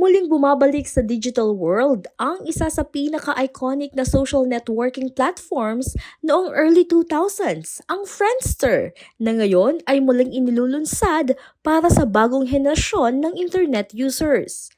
Muling bumabalik sa digital world ang isa sa pinaka-iconic na social networking platforms noong early 2000s, ang Friendster, na ngayon ay muling inilulunsad para sa bagong henerasyon ng internet users.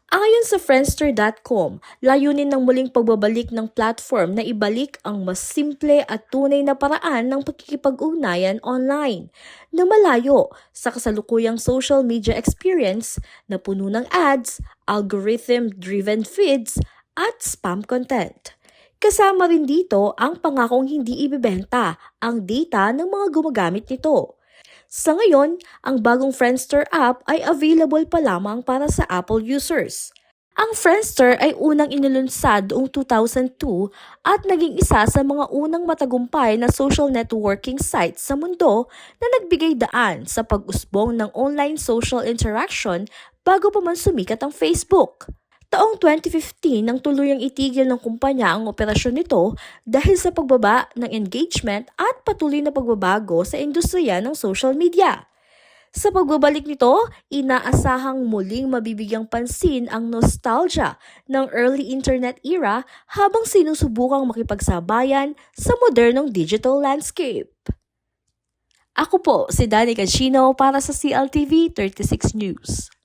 Ayon sa Friendster.com, layunin ng muling pagbabalik ng platform na ibalik ang mas simple at tunay na paraan ng pagkikipag-ugnayan online na malayo sa kasalukuyang social media experience na puno ng ads, algorithm-driven feeds, at spam content. Kasama rin dito ang pangakong hindi ibebenta ang data ng mga gumagamit nito. Sa ngayon, ang bagong Friendster app ay available pa lamang para sa Apple users. Ang Friendster ay unang inilunsad noong 2002 at naging isa sa mga unang matagumpay na social networking sites sa mundo na nagbigay daan sa pag-usbong ng online social interaction bago pa man sumikat ang Facebook. Taong 2015 nang tuluyang itigil ng kumpanya ang operasyon nito dahil sa pagbaba ng engagement at patuloy na pagbabago sa industriya ng social media. Sa pagbabalik nito, inaasahang muling mabibigyang pansin ang nostalgia ng early internet era habang sinusubukang makipagsabayan sa modernong digital landscape. Ako po si Danny Cachino para sa CLTV 36 News.